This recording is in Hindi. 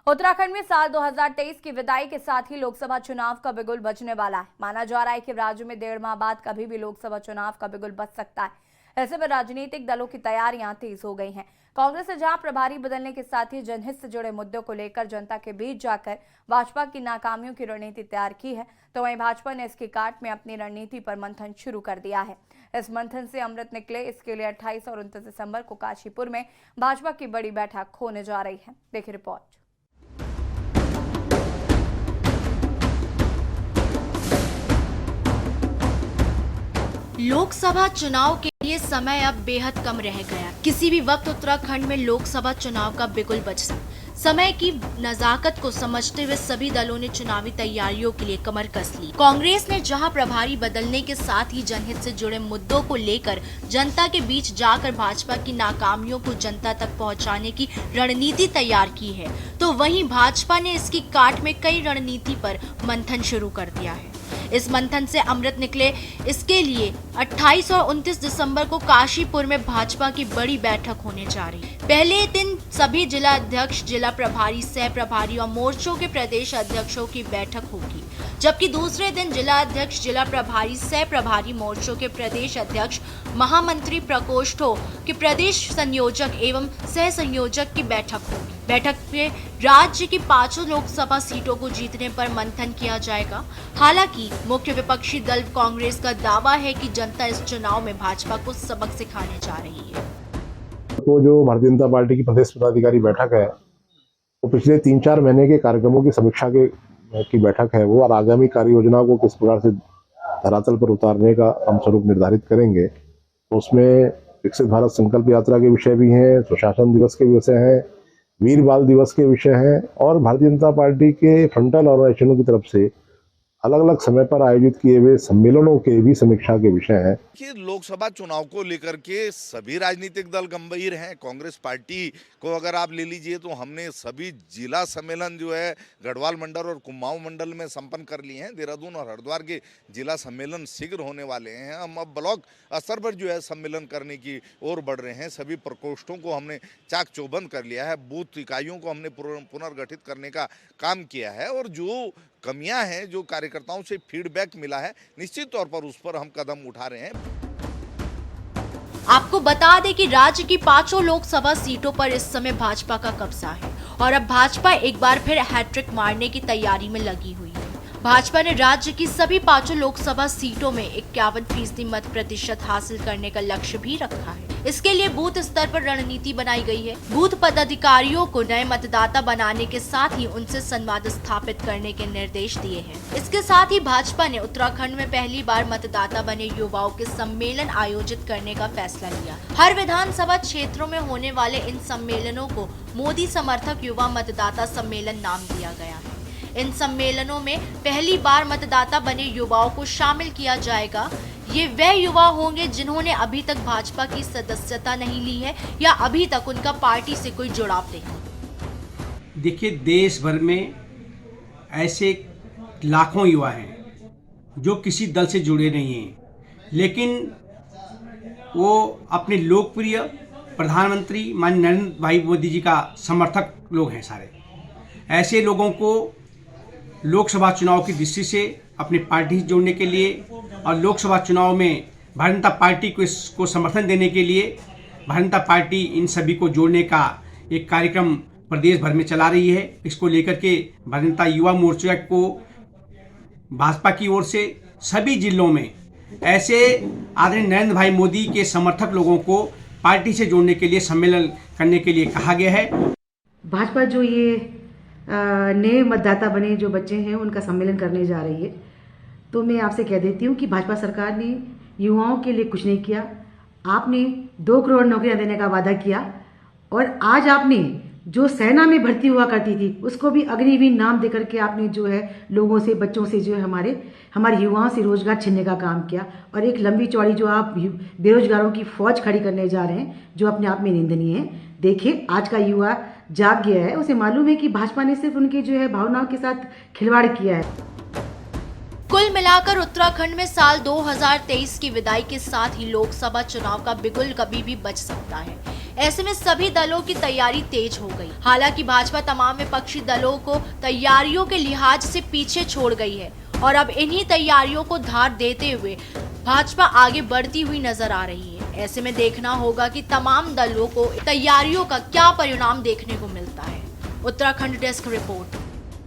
उत्तराखंड में साल 2023 की विदाई के साथ ही लोकसभा चुनाव का बिगुल बजने वाला है। माना जा रहा है कि राज्य में 1.5 माह बाद कभी भी लोकसभा चुनाव का बिगुल बज सकता है। ऐसे में राजनीतिक दलों की तैयारियां तेज हो गई हैं। कांग्रेस ने जहां प्रभारी बदलने के साथ ही जनहित से जुड़े मुद्दों को लेकर जनता के बीच जाकर भाजपा की नाकामियों की रणनीति तैयार की है, तो वहीं भाजपा ने इसकी काट में अपनी रणनीति पर मंथन शुरू कर दिया है। इस मंथन से अमृत निकले। इसके लिए 28 और 29 दिसंबर को काशीपुर में भाजपा की बड़ी बैठक होने जा रही है। देखिए रिपोर्ट। लोकसभा चुनाव के लिए समय अब बेहद कम रह गया। किसी भी वक्त उत्तराखंड में लोकसभा चुनाव का बिगुल बज सकता। समय की नजाकत को समझते हुए सभी दलों ने चुनावी तैयारियों के लिए कमर कस ली। कांग्रेस ने जहां प्रभारी बदलने के साथ ही जनहित से जुड़े मुद्दों को लेकर जनता के बीच जाकर भाजपा की नाकामियों को जनता तक पहुंचाने की रणनीति तैयार की है, तो वहीं भाजपा ने इसकी काट में कई रणनीति पर मंथन शुरू कर दिया है। इस मंथन से अमृत निकले। इसके लिए 28 और 29 दिसंबर को काशीपुर में भाजपा की बड़ी बैठक होने जा रही है। पहले दिन सभी जिला अध्यक्ष, जिला प्रभारी, सह प्रभारी और मोर्चों के प्रदेश अध्यक्षों की बैठक होगी, जबकि दूसरे दिन जिला अध्यक्ष, जिला प्रभारी, सह प्रभारी, मोर्चों के प्रदेश अध्यक्ष, महामंत्री प्रकोष्ठों के प्रदेश संयोजक एवं सह संयोजक की बैठक होगी। बैठक में राज्य की 5 लोकसभा सीटों को जीतने पर मंथन किया जाएगा। हालांकि मुख्य विपक्षी दल कांग्रेस का दावा है कि जनता इस चुनाव में भाजपा को सबक सिखाने जा रही है। तो जो भारतीय जनता पार्टी की प्रदेश पदाधिकारी बैठक है, वो पिछले 3-4 महीने के कार्यक्रमों की समीक्षा की बैठक है वो, और आगामी कार्य योजना को किस प्रकार से धरातल पर उतारने का हम स्वरूप निर्धारित करेंगे। तो उसमें विकसित भारत संकल्प यात्रा के विषय भी हैं, सुशासन दिवस के विषय हैं, वीर बाल दिवस के विषय हैं, और भारतीय जनता पार्टी के फ्रंटल ऑर्गेनाइजेशनों की तरफ से अलग अलग समय पर आयोजित किए हुए सम्मेलनों के भी समीक्षा के विषय हैं। कि लोकसभा चुनाव को लेकर के सभी राजनीतिक दल गंभीर हैं। कांग्रेस पार्टी को अगर आप ले लीजिए तो हमने सभी जिला सम्मेलन जो है गढ़वाल मंडल और कुमाऊं मंडल में संपन्न कर लिए हैं। देहरादून और हरिद्वार के जिला सम्मेलन शीघ्र होने वाले हैं। हम अब ब्लॉक स्तर पर जो है सम्मेलन करने की ओर बढ़ रहे हैं। सभी प्रकोष्ठों को हमने चाक चौबंद कर लिया है। बूथ इकाइयों को हमने पुनर्गठित करने का काम किया है, और जो कमियां हैं, जो कार्यकर्ताओं से फीडबैक मिला है, निश्चित तौर पर उस पर हम कदम उठा रहे हैं। आपको बता दें कि राज्य की 5 लोकसभा सीटों पर इस समय भाजपा का कब्जा है और अब भाजपा एक बार फिर हैट्रिक मारने की तैयारी में लगी हुई है। भाजपा ने राज्य की सभी 5 लोकसभा सीटों में 51% मत प्रतिशत हासिल करने का लक्ष्य भी रखा है। इसके लिए बूथ स्तर पर रणनीति बनाई गई है। बूथ पदाधिकारियों को नए मतदाता बनाने के साथ ही उनसे संवाद स्थापित करने के निर्देश दिए हैं। इसके साथ ही भाजपा ने उत्तराखंड में पहली बार मतदाता बने युवाओं के सम्मेलन आयोजित करने का फैसला लिया। हर विधानसभा क्षेत्रों में होने वाले इन सम्मेलनों को मोदी समर्थक युवा मतदाता सम्मेलन नाम दिया गया है। इन सम्मेलनों में पहली बार मतदाता बने युवाओं को शामिल किया जाएगा। ये वह युवा होंगे जिन्होंने अभी तक भाजपा की सदस्यता नहीं ली है या अभी तक उनका पार्टी से कोई जुड़ाव नहीं। देखिए, देश भर में ऐसे लाखों युवा हैं जो किसी दल से जुड़े नहीं हैं, लेकिन वो अपने लोकप्रिय प्रधानमंत्री माननीय नरेंद्र भाई मोदी जी का समर्थक लोग हैं सारे। ऐसे लोगों को लोकसभा चुनाव की दृष्टि से अपनी पार्टी से जोड़ने के लिए और लोकसभा चुनाव में भारतीय जनता पार्टी को समर्थन देने के लिए भारतीय जनता पार्टी इन सभी को जोड़ने का एक कार्यक्रम प्रदेश भर में चला रही है। इसको लेकर के भारतीय जनता युवा मोर्चा को भाजपा की ओर से सभी जिलों में ऐसे आदरणीय नरेंद्र भाई मोदी के समर्थक लोगों को पार्टी से जोड़ने के लिए सम्मेलन करने के लिए कहा गया है। भाजपा जो ये नए मतदाता बने जो बच्चे हैं उनका सम्मेलन करने जा रही है, तो मैं आपसे कह देती हूँ कि भाजपा सरकार ने युवाओं के लिए कुछ नहीं किया। आपने 2 करोड़ नौकरियां देने का वादा किया, और आज आपने जो सेना में भर्ती हुआ करती थी उसको भी अग्निवीर नाम देकर के आपने जो है लोगों से, बच्चों से, जो है हमारे युवाओं से रोजगार छीनने का काम किया। और एक लंबी चौड़ी जो आप बेरोजगारों की फौज खड़ी करने जा रहे हैं, जो अपने आप में निंदनीय है। देखिए, आज का युवा जाग गया है, उसे मालूम है कि भाजपा ने सिर्फ उनके जो है भावनाओं के साथ खिलवाड़ किया है। कुल मिलाकर उत्तराखंड में साल 2023 की विदाई के साथ ही लोकसभा चुनाव का बिगुल कभी भी बज सकता है। ऐसे में सभी दलों की तैयारी तेज हो गई। हालांकि भाजपा तमाम विपक्षी दलों को तैयारियों के लिहाज से पीछे छोड़ गई है और अब इन्हीं तैयारियों को धार देते हुए भाजपा आगे बढ़ती हुई नजर आ रही है। ऐसे में देखना होगा कि तमाम दलों को तैयारियों का क्या परिणाम देखने को मिलता है। Uttarakhand desk report.